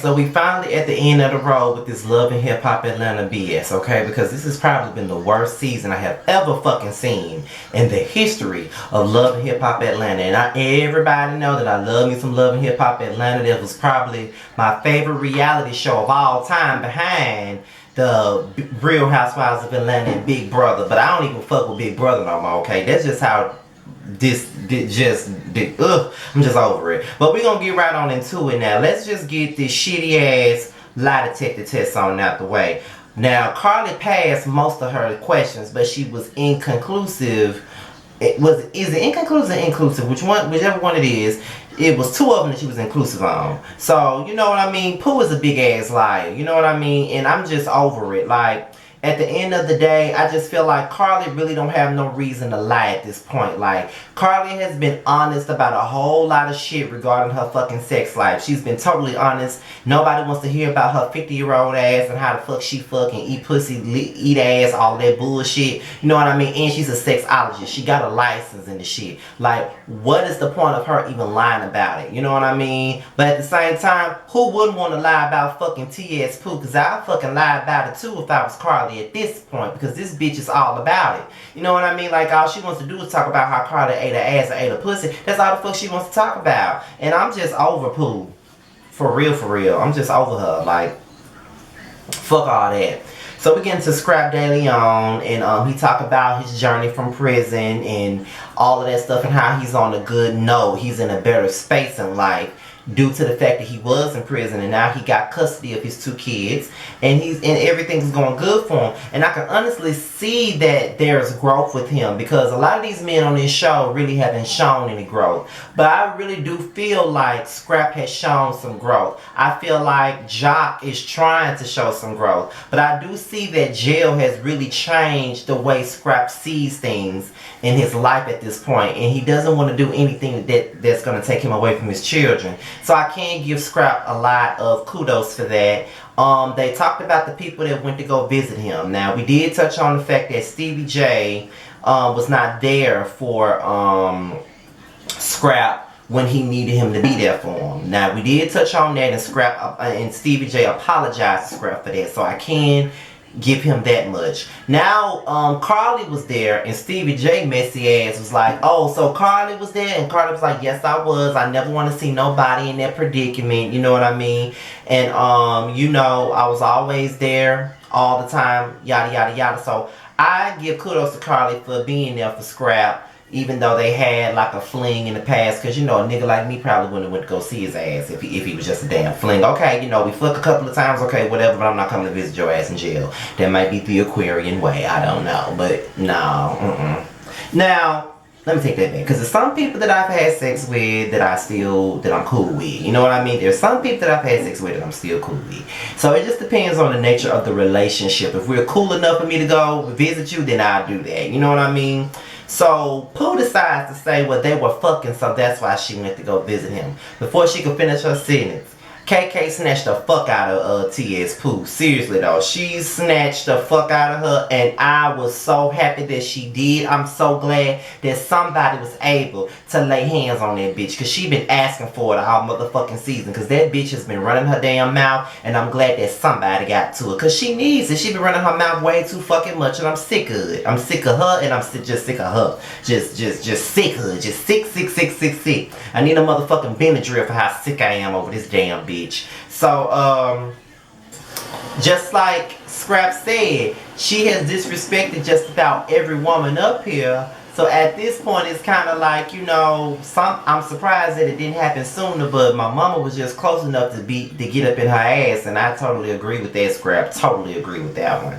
so we finally at the end of the road with this Love and Hip Hop Atlanta BS, okay? Because this has probably been the worst season I have ever fucking seen in the history of Love and Hip Hop Atlanta. And everybody know that I love me some Love and Hip Hop Atlanta. That was probably my favorite reality show of all time behind the Real Housewives of Atlanta and Big Brother. But I don't even fuck with Big Brother no more, okay? That's just how I'm just over it. But we're gonna get right on into it now. Let's just get this shitty ass lie detector test on out the way. Now, Carly passed most of her questions, but she was inconclusive. Is it inconclusive or inclusive? Whichever one it is. It was two of them that she was inclusive on. So, you know what I mean? Pooh is a big ass liar. You know what I mean? And I'm just over it. Like, at the end of the day, I just feel like Carly really don't have no reason to lie at this point. Like, Carly has been honest about a whole lot of shit regarding her fucking sex life. She's been totally honest. Nobody wants to hear about her 50-year-old ass and how the fuck she fucking eat pussy, eat ass, all that bullshit. You know what I mean? And she's a sexologist. She got a license in the shit. Like, what is the point of her even lying about it? You know what I mean? But at the same time, who wouldn't want to lie about fucking T.S. Pooh? Because I'd fucking lie about it too if I was Carly at this point, because this bitch is all about it. You know what I mean? Like, all she wants to do is talk about how Carly ate her ass or ate her pussy. That's all the fuck she wants to talk about. And I'm just over Pooh. For real, for real. I'm just over her. Like, fuck all that. So we get into Scrap Daily on, and he talk about his journey from prison and all of that stuff and how he's on a good note. He's in a better space in life due to the fact that he was in prison and now he got custody of his two kids, and everything's going good for him. And I can honestly see that there's growth with him, because a lot of these men on this show really haven't shown any growth. But I really do feel like Scrap has shown some growth. I feel like Jock is trying to show some growth. But I do see that jail has really changed the way Scrap sees things in his life at this point, and he doesn't want to do anything that's going to take him away from his children. So I can give Scrap a lot of kudos for that. They talked about the people that went to go visit him. Now, we did touch on the fact that Stevie J was not there for Scrap when he needed him to be there for him. Now, we did touch on that, and Scrap and Stevie J apologized to Scrap for that. So I can give him that much. Now, Carly was there, and Stevie J messy ass was like, oh, so Carly was there? And Carly was like, yes, I was. I never want to see nobody in that predicament. You know what I mean? And, you know, I was always there all the time, yada, yada, yada. So I give kudos to Carly for being there for Scrap, even though they had like a fling in the past. Because, you know, a nigga like me probably wouldn't have went to go see his ass if he was just a damn fling. Okay, you know, we fuck a couple of times, okay, whatever, but I'm not coming to visit your ass in jail. That might be the Aquarian way, I don't know. But no, Now, let me take that back, because there's some people that I've had sex with that I'm cool with. You know what I mean? There's some people that I've had sex with that I'm still cool with. So it just depends on the nature of the relationship. If we're cool enough for me to go visit you, then I'll do that. You know what I mean? So Pooh decides to say, well, they were fucking, so that's why she went to go visit him. Before she could finish her sentence, KK snatched the fuck out of T.S. Pooh. Seriously though, she snatched the fuck out of her, and I was so happy that she did. I'm so glad that somebody was able to lay hands on that bitch, because she been asking for it all motherfucking season, because that bitch has been running her damn mouth, and I'm glad that somebody got to it, because she needs it. She been running her mouth way too fucking much, and I'm sick of it. I'm sick of her, and I'm just sick of her. Just sick of her. Just sick. I need a motherfucking Benadryl for how sick I am over this damn bitch. So, just like Scrap said, she has disrespected just about every woman up here. So at this point, it's kind of like, you know, I'm surprised that it didn't happen sooner, but my mama was just close enough to get up in her ass, and I totally agree with that, Scrap. Totally agree with that one.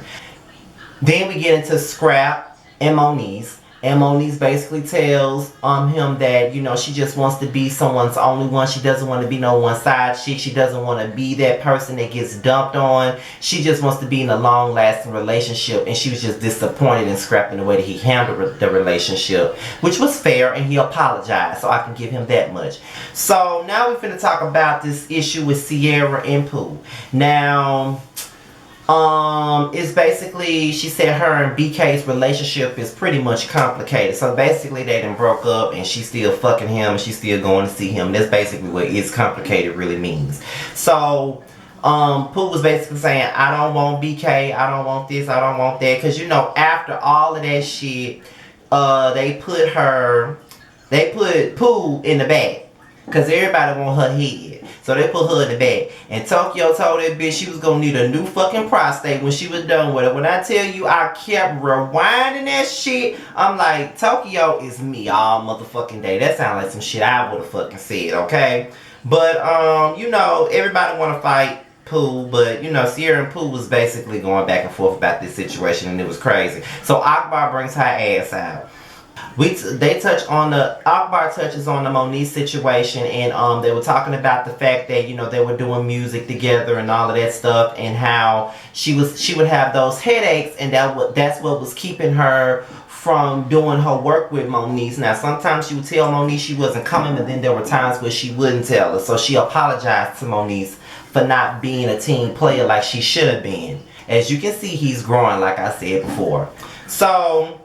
Then we get into Scrap and Moniece. And Moniece basically tells him that, you know, she just wants to be someone's only one. She doesn't want to be no one side chick. She doesn't want to be that person that gets dumped on. She just wants to be in a long-lasting relationship. And she was just disappointed in Scrap in the way that he handled the relationship, which was fair, and he apologized. So I can give him that much. So now we're finna talk about this issue with Ciara and Pooh. Now, it's basically, she said her and BK's relationship is pretty much complicated. So basically they done broke up, and she's still fucking him, and she's still going to see him. That's basically what "it's complicated" really means. So Pooh was basically saying, I don't want BK, I don't want this, I don't want that. Cause you know, after all of that shit, they put Pooh in the back. Cause everybody want her head. So they put her in the back. And Tokyo told that bitch she was gonna need a new fucking prostate when she was done with it. When I tell you I kept rewinding that shit, I'm like, Tokyo is me all motherfucking day. That sounds like some shit I would've fucking said, okay? But you know, everybody wanna fight Pooh, but you know, Sierra and Pooh was basically going back and forth about this situation, and it was crazy. So Akbar brings her ass out. Akbar touches on the Moniece situation, and they were talking about the fact that, you know, they were doing music together and all of that stuff, and how she would have those headaches, and that's what was keeping her from doing her work with Moniece. Now, sometimes she would tell Moniece she wasn't coming, but then there were times where she wouldn't tell her. So she apologized to Moniece for not being a team player like she should have been. As you can see, he's growing, like I said before. So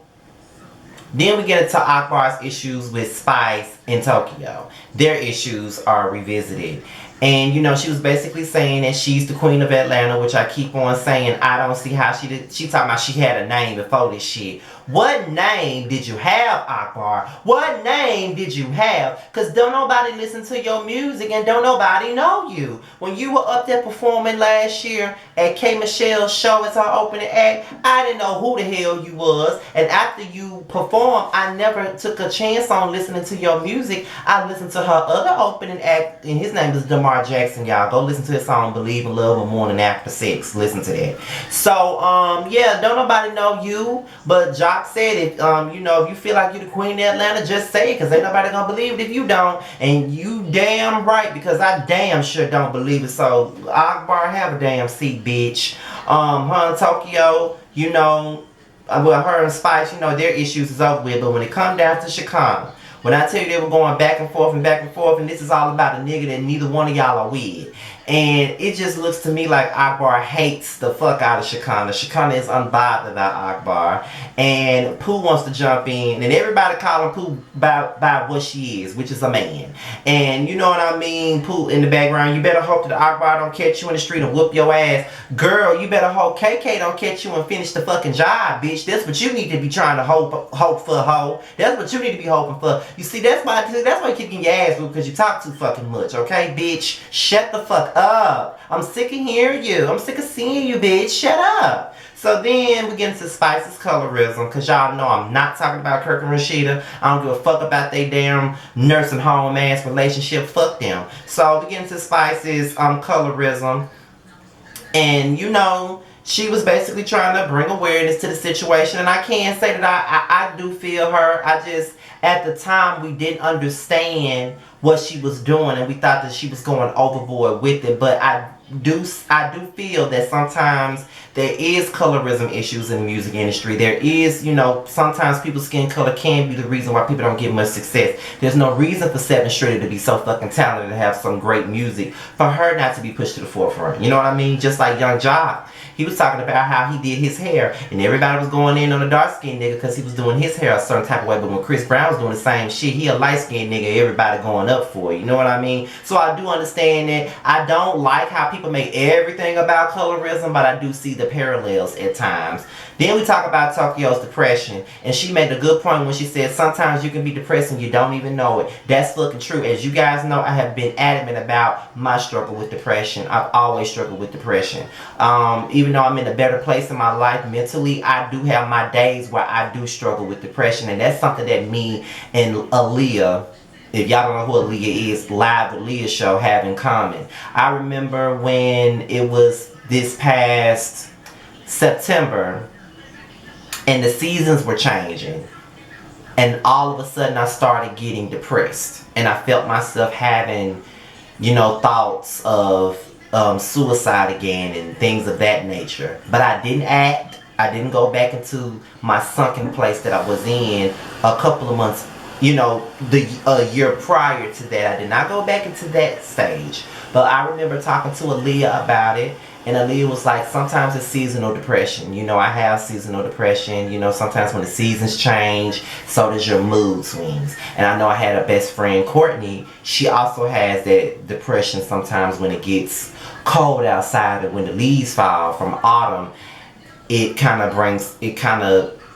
then we get into Akbar's issues with Spice and Tokyo. Their issues are revisited. And, you know, she was basically saying that she's the queen of Atlanta, which I keep on saying, I don't see how she did. She talking about she had a name before this shit. What name did you have, Akbar? What name did you have? Because don't nobody listen to your music and don't nobody know you. When you were up there performing last year at K. Michelle's show as her opening act, I didn't know who the hell you was. And after you performed, I never took a chance on listening to your music. I listened to her other opening act, and his name is DeMar Jackson, y'all. Go listen to his song, Believe in Love, or Morning After 6. Listen to that. So, yeah, don't nobody know you, but Jock said it, you know, if you feel like you're the queen of Atlanta, just say it, because ain't nobody gonna believe it if you don't. And you damn right, because I damn sure don't believe it. So, Akbar, have a damn seat, bitch. Her and Tokyo, you know, well, her and Spice, you know, their issues is over with, but when it come down to Shekinah, when I tell you they were going back and forth, and this is all about a nigga that neither one of y'all are with. And it just looks to me like Akbar hates the fuck out of Shekinah. Shekinah is unbothered about Akbar. And Pooh wants to jump in. And everybody calling Pooh by what she is, which is a man. And you know what I mean? Pooh in the background, you better hope that Akbar don't catch you in the street and whoop your ass. Girl, you better hope KK don't catch you and finish the fucking job, bitch. That's what you need to be trying to hope for, ho. That's what you need to be hoping for. You see, that's why you keep getting your ass whooped, because you talk too fucking much, okay, bitch? Shut the fuck up. I'm sick of hearing you. I'm sick of seeing you, bitch. Shut up. So then we get into Spice's colorism, because y'all know I'm not talking about Kirk and Rashida. I don't give a fuck about they damn nursing home ass relationship. Fuck them. So we get into Spice's colorism. And you know, she was basically trying to bring awareness to the situation. And I can say that I do feel her. I just, at the time, we didn't understand what she was doing, and we thought that she was going overboard with it. But I do feel that sometimes there is colorism issues in the music industry. There is, you know, sometimes people's skin color can be the reason why people don't get much success. There's no reason for Sevyn Stritter to be so fucking talented, to have some great music, for her not to be pushed to the forefront. You know what I mean? Just like Young Jock. He was talking about how he did his hair, and everybody was going in on the dark-skinned nigga because he was doing his hair a certain type of way. But when Chris Brown was doing the same shit, he a light-skinned nigga, everybody going up for it. You know what I mean? So I do understand that. I don't like how people make everything about colorism, but I do see the parallels at times. Then we talk about Tokyo's depression, and she made a good point when she said sometimes you can be depressed and you don't even know it. That's fucking true. As you guys know, I have been adamant about my struggle with depression. I've always struggled with depression. Even though I'm in a better place in my life mentally, I do have my days where I do struggle with depression, and that's something that me and Aaliyah, if y'all don't know who Aaliyah is, Live with Leah show, have in common. I remember when it was this past September, and the seasons were changing, and all of a sudden I started getting depressed, and I felt myself having, you know, thoughts of suicide again and things of that nature. But I didn't act. I didn't go back into my sunken place that I was in a couple of months, you know, a year prior to that. I did not go back into that stage. But I remember talking to Aaliyah about it, And Aaliyah was like, sometimes it's seasonal depression. You know, I have seasonal depression. You know, sometimes when the seasons change, so does your mood swings. And I know I had a best friend, Courtney. She also has that depression sometimes when it gets cold outside and when the leaves fall from autumn. It kind of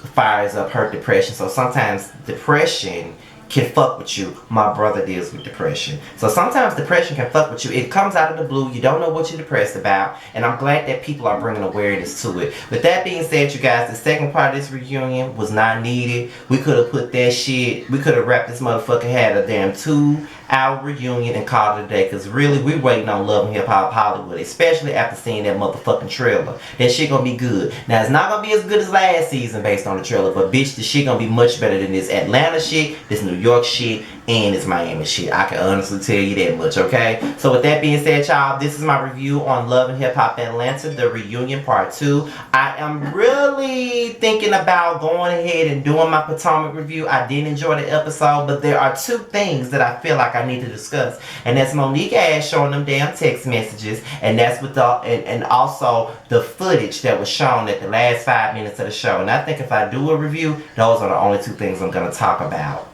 fires up her depression. So sometimes depression can fuck with you. My brother deals with depression. So sometimes depression can fuck with you. It comes out of the blue. You don't know what you're depressed about. And I'm glad that people are bringing awareness to it. With that being said, you guys, the second part of this reunion was not needed. We could have put that shit, we could have wrapped this motherfucker, had a damn 2-hour reunion and called it a day. Because really, we're waiting on Love and Hip Hop Hollywood. Especially after seeing that motherfucking trailer. That shit gonna be good. Now, it's not gonna be as good as last season based on the trailer. But bitch, the shit gonna be much better than this Atlanta shit, this New York shit, and this Miami shit. I can honestly tell you that much, okay? So with that being said, y'all, this is my review on Love and Hip Hop Atlanta, the reunion part 2. I am really thinking about going ahead and doing my Potomac review. I did enjoy the episode, but there are 2 things that I feel like I need to discuss. And that's Monique Ash showing them damn text messages, and that's with the and also the footage that was shown at the last 5 minutes of the show. And I think if I do a review, those are the only 2 things I'm gonna talk about.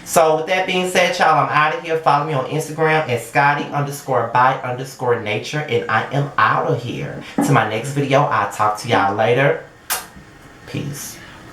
So with that being said, y'all, I'm out of here. Follow me on Instagram at Scotty_by_nature. And I am out of here. To my next video, I'll talk to y'all later. Peace.